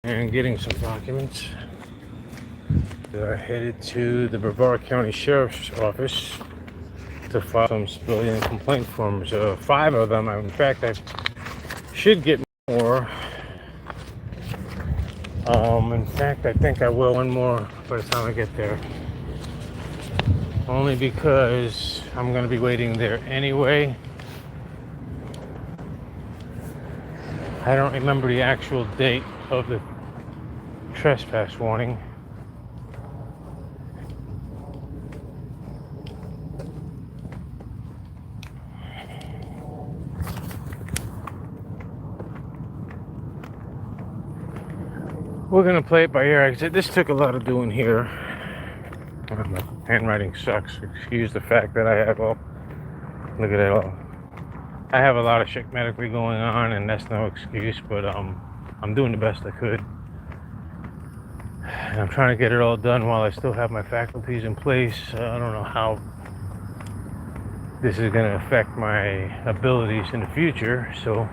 and getting some documents. I headed to the Brevard County Sheriff's Office to file some civilian complaint forms. 5 of them. In fact, I should get more. In fact, I think I will one more by the time I get there. Only because I'm going to be waiting there anyway. I don't remember the actual date of the trespass warning. We're gonna play it by ear. This took a lot of doing here. My handwriting sucks. Excuse the fact that I have all. Look at it all. I have a lot of shit medically going on, and that's no excuse. But I'm doing the best I could, and I'm trying to get it all done while I still have my faculties in place. I don't know how this is gonna affect my abilities in the future. So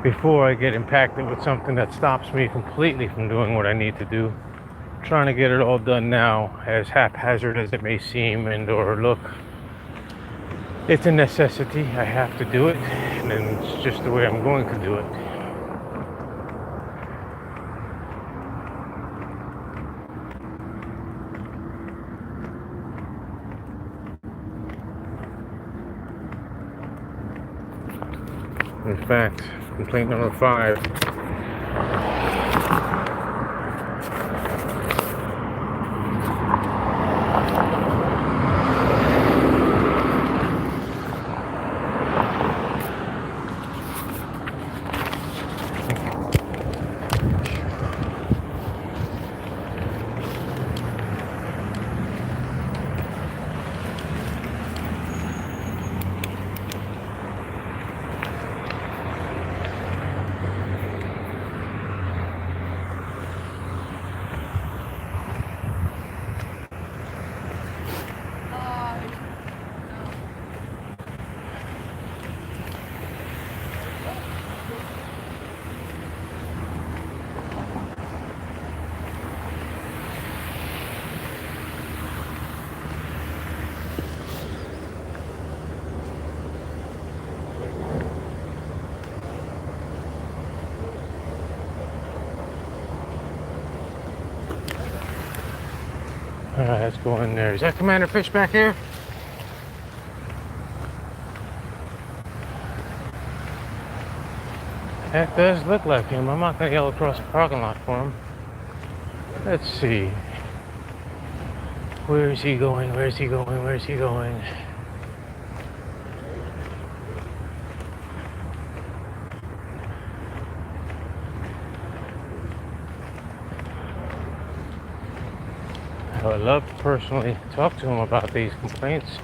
before I get impacted with something that stops me completely from doing what I need to do, I'm trying to get it all done now, as haphazard as it may seem and or look. It's a necessity. I have to do it, and it's just the way I'm going to do it. In fact, complaint number 5. Alright, let's go in there. Is that Commander Fishback here? That does look like him. I'm not going to yell across the parking lot for him. Let's see. Where is he going? Where is he going? Where is he going? I would love to personally talk to him about these complaints.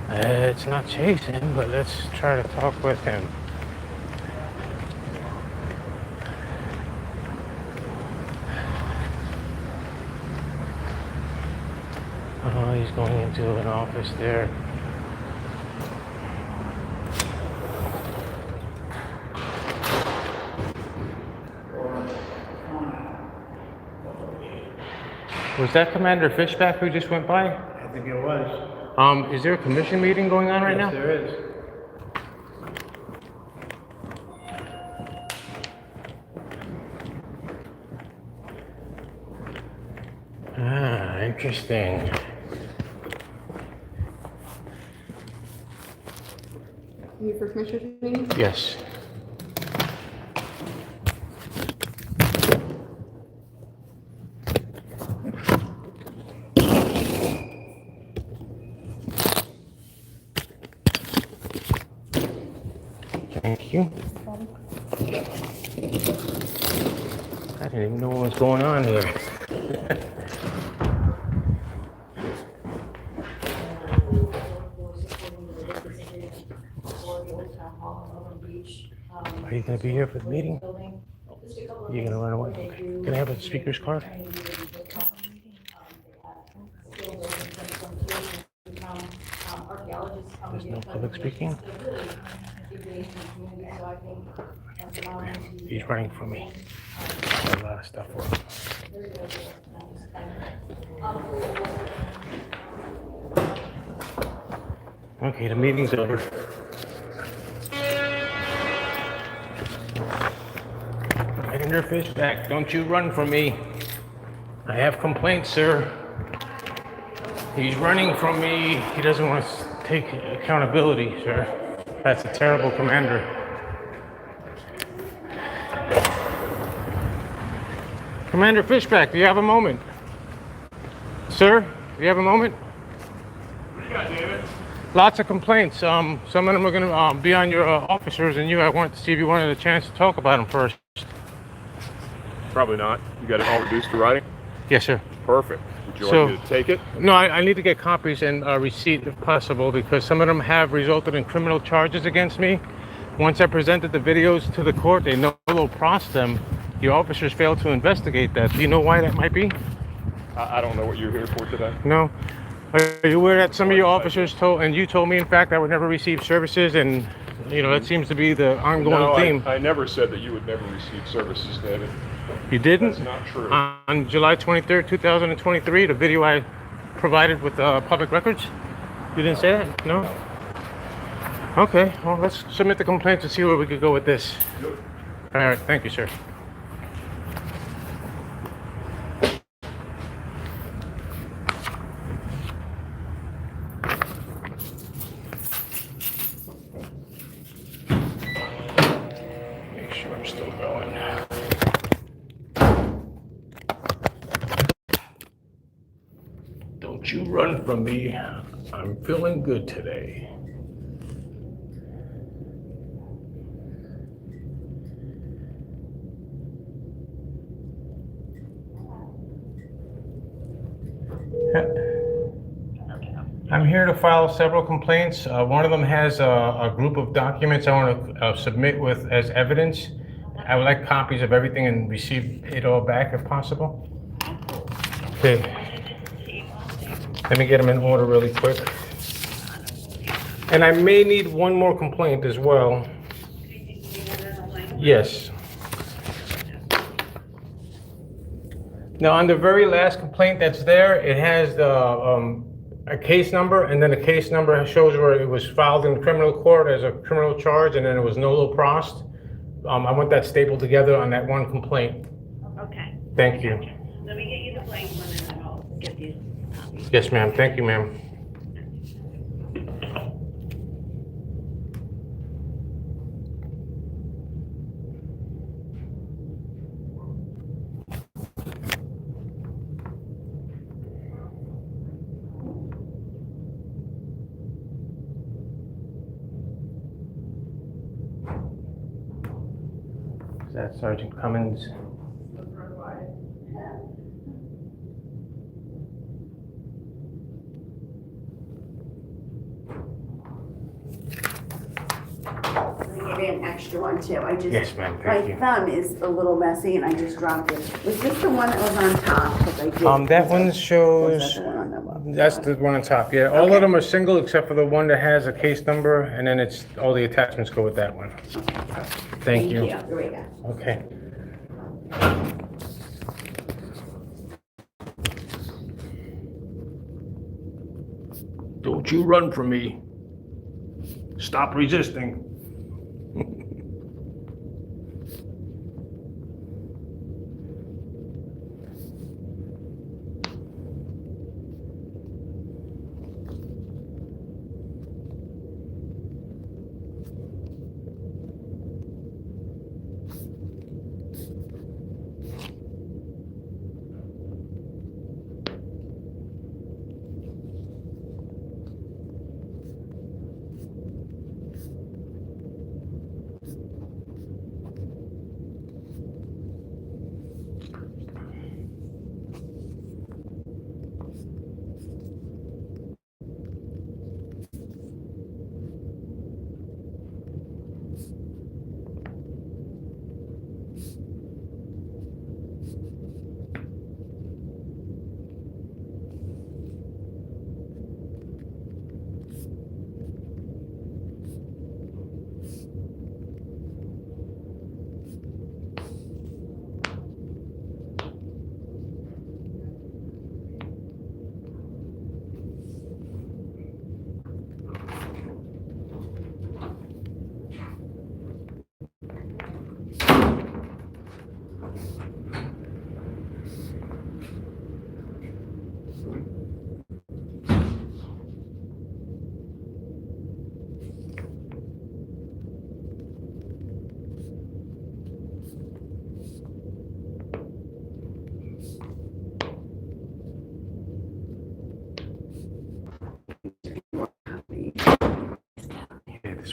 It's not chasing, but let's try to talk with him. Oh, he's going into an office there. Was that Commander Fishback who just went by? I think it was. Is there a commission meeting going on right now? Yes, there is. Ah, interesting. You for commissioners meeting? Yes. Thank you. I didn't even know what was going on here. Are you going to be here for the meeting? You're going to run away? Okay. Can I have a speaker's card? There's no public speaking? He's running for me. lot of stuff for. Okay, the meeting's over. Get in your fish back. Don't you run from me. I have complaints, sir. He's running from me. He doesn't want to take accountability, sir. That's a terrible commander. Commander Fishback, do you have a moment? Sir, do you have a moment? What do you got, David? Lots of complaints. Some of them are going to be on your officers and you. I wanted to see if you wanted a chance to talk about them first. Probably not. You got it all reduced to writing? Yes, sir. Perfect. Would you So- like me to take it? No, I need to get copies and a receipt if possible because some of them have resulted in criminal charges against me. Once I presented the videos to the court, they nolo pros them. Your officers failed to investigate that. Do you know why that might be? I don't know what you're here for today. No? Are you aware that some of your officers told, and you told me in fact I would never receive services, and you know, that seems to be the ongoing No, theme. I never said that you would never receive services, David. You didn't? That's not true. On July 23rd, 2023, the video I provided with public records? You didn't say that? No? Okay, well, let's submit the complaints and see where we could go with this. Good. All right, thank you, sir. Make sure I'm still going. Don't you run from me. I'm feeling good today. I'm here to file several complaints. One of them has a group of documents I want to submit with as evidence. I would like copies of everything and receive it all back if possible. Okay. Let me get them in order really quick. And I may need one more complaint as well. Yes. Now, on the very last complaint that's there, it has the a case number, and then the case number shows where it was filed in criminal court as a criminal charge, and then it was nolo prost. I want that stapled together on that one complaint. Okay. Thank you. Let me get you the blank one and then I'll get these copies. Yes, ma'am. Thank you, ma'am. Is that Sergeant Cummins? I gave you an extra one too. I just. Yes, ma'am, thank you. My thumb is a little messy and I just dropped it. Was this the one that was on top? 'Cause I did. That one Was that shows, the one on the bottom? that's the one on top, yeah. All of them are single except for the one that has a case number, and then it's, all the attachments go with that one. Thank you. Here we go. Okay. Don't you run from me. Stop resisting.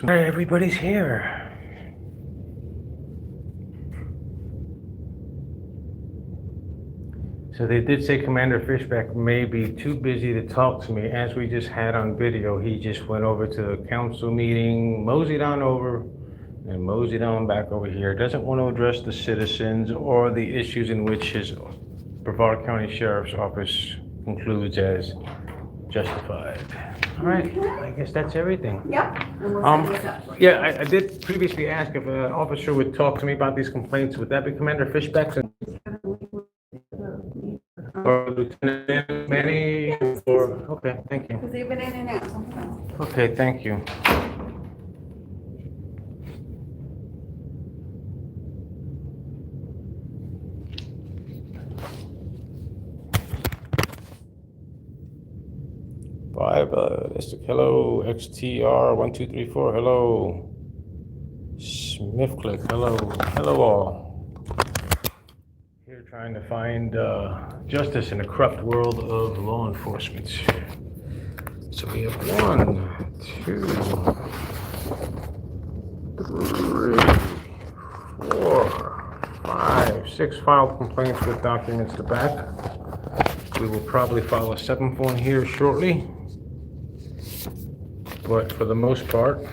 All right, everybody's here. So they did say Commander Fishback may be too busy to talk to me. As we just had on video, he just went over to the council meeting, moseyed on over, and moseyed on back over here. Doesn't want to address the citizens or the issues in which his Brevard County Sheriff's Office concludes as justified. All right, I guess that's everything. Yep. And we'll set this up. Yeah, I did previously ask if an officer would talk to me about these complaints. Would that be Commander Fishback or Lieutenant Manny? Or okay, thank you. Because they've been in and out sometimes. Okay, thank you. Five, hello, XTR 1234, hello. Smith Click, hello, hello all. Here trying to find justice in the corrupt world of law enforcement. So we have 1, 2, 3, 4, 5, 6 filed complaints with documents to back. We will probably file a 7th one here shortly. But for the most part,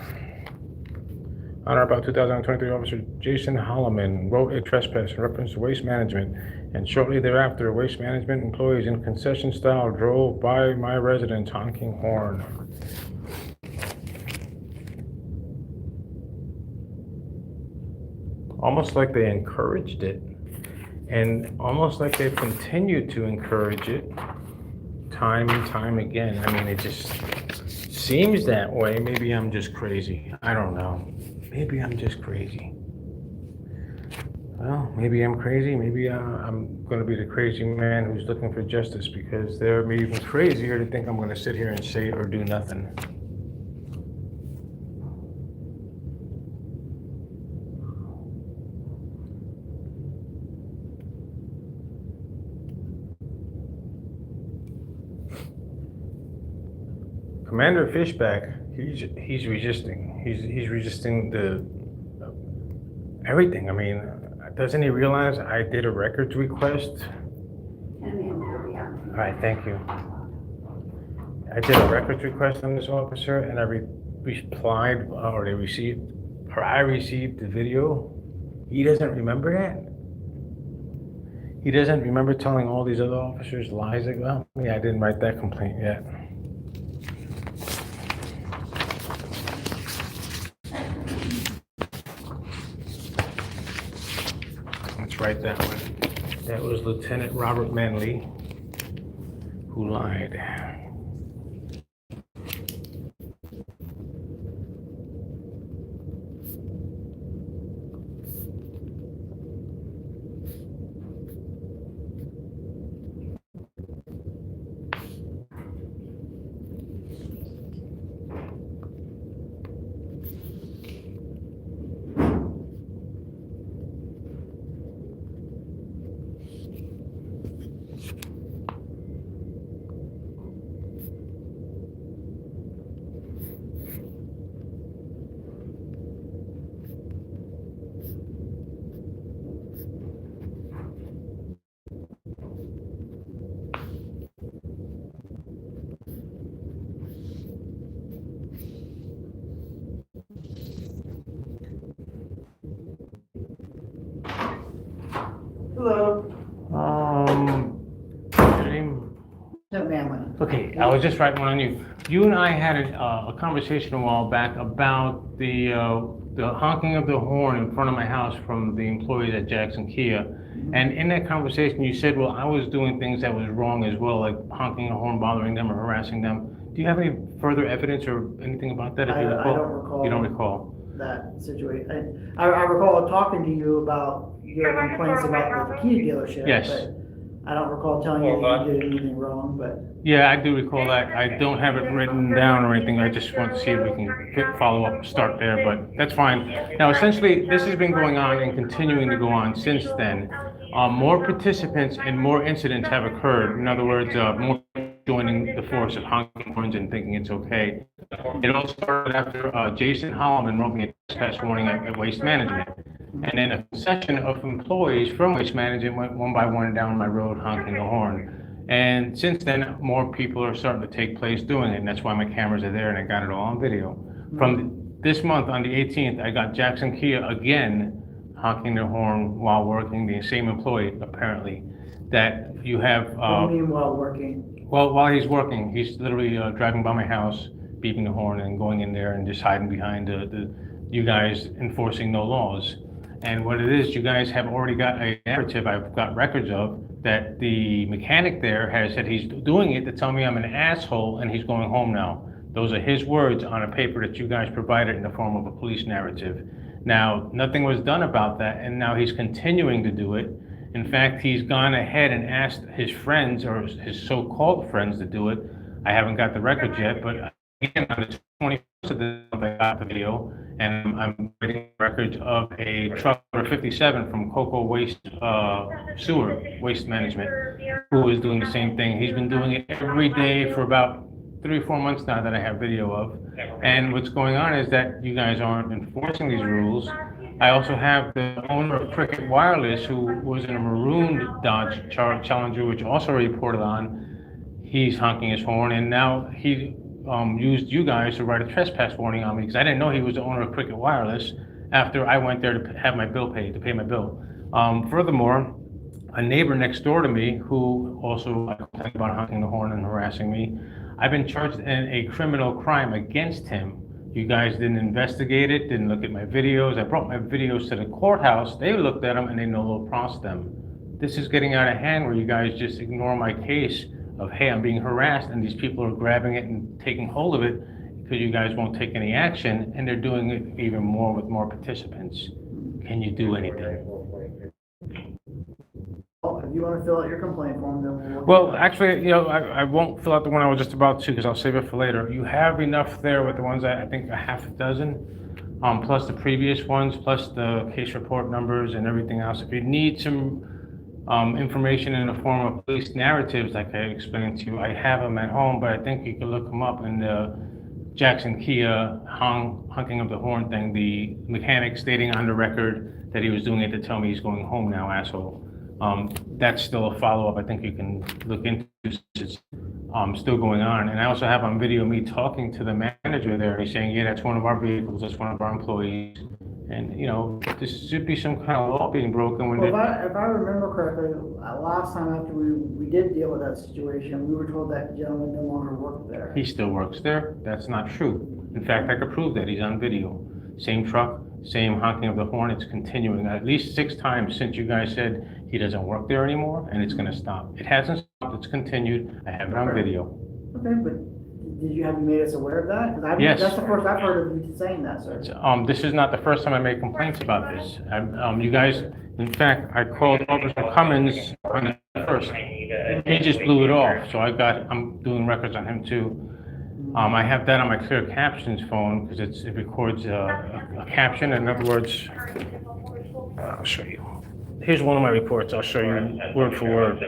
on or about 2023, Officer Jason Holloman wrote a trespass in reference to waste management, and shortly thereafter, waste management employees in concession style drove by my residence honking horn. Almost like they encouraged it, and almost like they've continued to encourage it time and time again. I mean, it just seems that way. Maybe I'm just crazy. I don't know. Maybe I'm just crazy. Well, maybe I'm crazy. Maybe I'm going to be the crazy man who's looking for justice, because they're even crazier to think I'm going to sit here and say or do nothing. Commander Fishback, he's resisting. He's resisting the everything. I mean, doesn't he realize I did a records request? All right, thank you. I did a records request on this officer, and I replied, or they received, or I received the video. He doesn't remember that. He doesn't remember telling all these other officers lies about me. I didn't write that complaint yet. Right that way. That was Lieutenant Robert Manley who lied. Hello. Your name? No, ma'am. Okay, I was just writing one on you. You and I had a conversation a while back about the honking of the horn in front of my house from the employees at Jackson Kia. And in that conversation, you said, well, I was doing things that was wrong as well, like honking a horn, bothering them or harassing them. Do you have any further evidence or anything about that? If you recall? I don't recall. You don't recall? That situation. I recall talking to you about your complaints about the Kia dealership. Yes. But I don't recall telling you that you did anything wrong, but. Yeah, I do recall that. I don't have it written down or anything. I just want to see if we can follow up, start there, but that's fine. Now, essentially, this has been going on and continuing to go on since then. More participants and more incidents have occurred. In other words, more joining the force of honking horns and thinking it's okay. It all started after Jason Holloman wrote me a trespass warning at Waste Management. And then a succession of employees from Waste Management went one by one down my road honking the horn. And since then, more people are starting to take place doing it, and that's why my cameras are there and I got it all on video. From this month, on the 18th, I got Jackson Kia again honking their horn while working, the same employee apparently, that you have, What do you mean while working? well, while he's working, he's literally driving by my house, beeping the horn and going in there and just hiding behind you guys enforcing no laws. And what it is, you guys have already got a narrative I've got records of that the mechanic there has said he's doing it to tell me I'm an asshole and he's going home now. Those are his words on a paper that you guys provided in the form of a police narrative. Now, nothing was done about that, and now he's continuing to do it. In fact, he's gone ahead and asked his friends, or his so-called friends, to do it. I haven't got the records yet, but again, on the 21st of the month, I got the video, and I'm getting records of a truck number 57 from Cocoa Waste Sewer Waste Management, who is doing the same thing. He's been doing it every day for about 3 or 4 months now that I have video of. And what's going on is that you guys aren't enforcing these rules. I also have the owner of Cricket Wireless, who was in a maroon Dodge Challenger, which also reported on. He's honking his horn, and now he used you guys to write a trespass warning on me because I didn't know he was the owner of Cricket Wireless after I went there to have my bill paid, to pay my bill. Furthermore, a neighbor next door to me who also complained about honking the horn and harassing me, I've been charged in a criminal crime against him. You guys didn't investigate it, didn't look at my videos. I brought my videos to the courthouse. They looked at them and they no processed them. This is getting out of hand where you guys just ignore my case of, hey, I'm being harassed, and these people are grabbing it and taking hold of it because you guys won't take any action, and they're doing it even more with more participants. Can you do anything? Well, if you want to fill out your complaint form, then we'll. Well, actually, I won't fill out the one I was just about to because I'll save it for later. You have enough there with the ones that I think a half a dozen, plus the previous ones, plus the case report numbers and everything else. If you need some information in the form of police narratives, like I explained to you, I have them at home, but I think you can look them up in the Jackson Kia honking of the horn thing, the mechanic stating on the record that he was doing it to tell me he's going home now, asshole. That's still a follow-up I think you can look into. It's still going on. And I also have on video me talking to the manager there. He's saying, yeah, that's one of our vehicles, that's one of our employees. And, there should be some kind of law being broken when Well, if I remember correctly, last time after we did deal with that situation, we were told that gentleman no longer worked there. He still works there. That's not true. In fact, I could prove that. He's on video. Same truck, same honking of the horn. It's continuing at least 6 times since you guys said he doesn't work there anymore, and it's going to stop. It hasn't stopped. It's continued. I have it on video. Okay, but have you made us aware of that? Because Yes. That's the first I've heard of you saying that, sir. This is not the first time I made complaints about this. You guys, in fact, I called Officer Cummins on the first. He just blew it off, so I'm doing records on him too. I have that on my clear captions phone because it records a caption. In other words, I'll show you. Here's one of my reports. I'll show you word for word.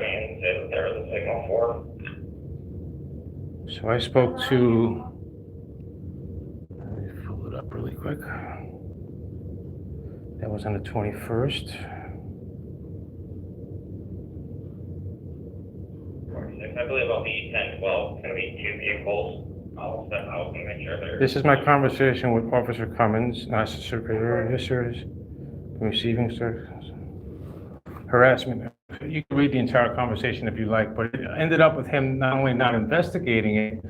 So I spoke to, let me pull it up really quick. That was on the 21st. I believe I'll be 10, 12, gonna be 2 vehicles. I'll step out and make sure they're. This is my conversation with Officer Cummins, Assistant Superior. Yes, sir, it is. Receiving harassment. You can read the entire conversation if you like, but it ended up with him not only not investigating it,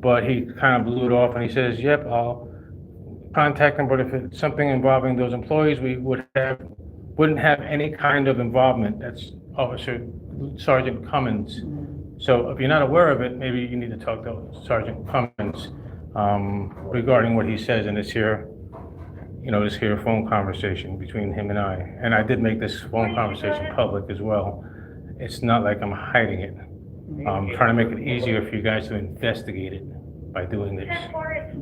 but he kind of blew it off and he says, yep, I'll contact them, but if it's something involving those employees, we wouldn't have any kind of involvement. That's Officer Sergeant Cummins. So if you're not aware of it, maybe you need to talk to Sergeant Cummins regarding what he says in this here phone conversation between him and I. And I did make this phone conversation public as well. It's not like I'm hiding it. I'm trying to make it easier for you guys to investigate it by doing this.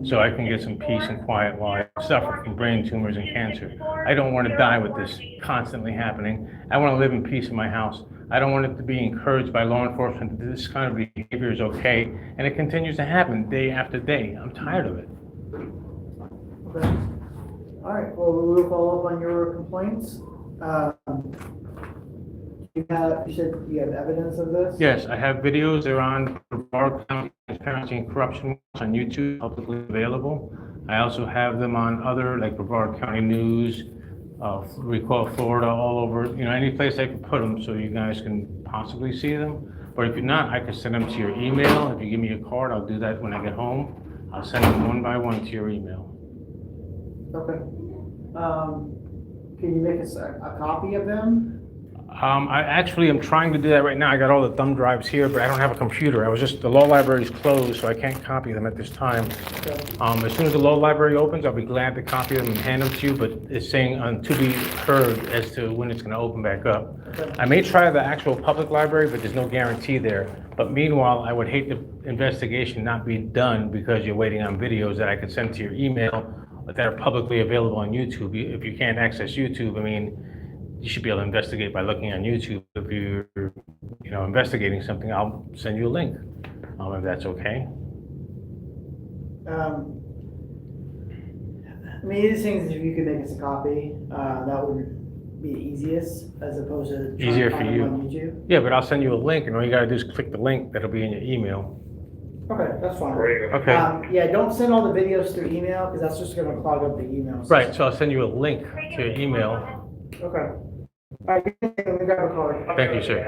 So I can get some peace and quiet while I suffer from brain tumors and cancer. I don't want to die with this constantly happening. I want to live in peace in my house. I don't want it to be encouraged by law enforcement that this kind of behavior is okay, and it continues to happen day after day. I'm tired of it. Okay. All right, well, we will follow up on your complaints. You said you have evidence of this? Yes, I have videos. They're on Brevard County Transparency and Corruption on YouTube, publicly available. I also have them on other, like Brevard County News, Recall Florida, all over, any place I can put them so you guys can possibly see them. Or if you're not, I can send them to your email. If you give me a card, I'll do that when I get home. I'll send them one by one to your email. Okay. Can you make us a copy of them? I actually am trying to do that right now. I got all the thumb drives here, but I don't have a computer. The law library is closed, so I can't copy them at this time. Okay. As soon as the law library opens, I'll be glad to copy them and hand them to you, but it's saying to be heard as to when it's gonna open back up. Okay. I may try the actual public library, but there's no guarantee there. But meanwhile, I would hate the investigation not be done because you're waiting on videos that I could send to your email that are publicly available on YouTube. If you can't access YouTube, you should be able to investigate by looking on YouTube. If you're, investigating something, I'll send you a link, if that's okay. These things, if you could make us a copy, that would be the easiest, as opposed to trying Easier to for find you. them on YouTube. Yeah, but I'll send you a link, and all you gotta do is click the link. That'll be in your email. Okay, that's fine. Okay. Yeah, don't send all the videos through email, because that's just gonna clog up the emails. Right, so I'll send you a link to your email. Okay. All right, let me grab a card. Thank you, sir.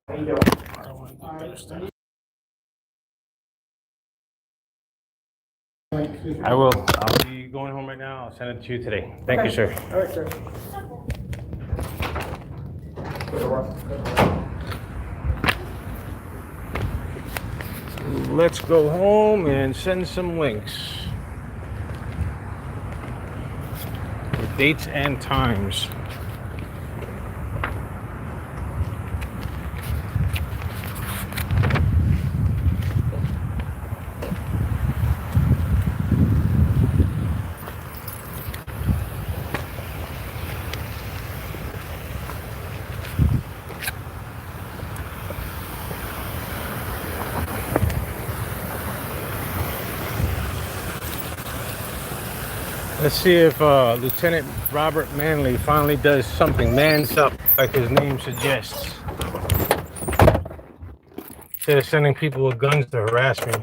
How you doing? I will. I'll be going home right now. I'll send it to you today. Thank you, sir. All right, sir. Let's go home and send some links with dates and times. Let's see if Lieutenant Robert Manley finally does something, mans up, like his name suggests. Instead of sending people with guns to harass me.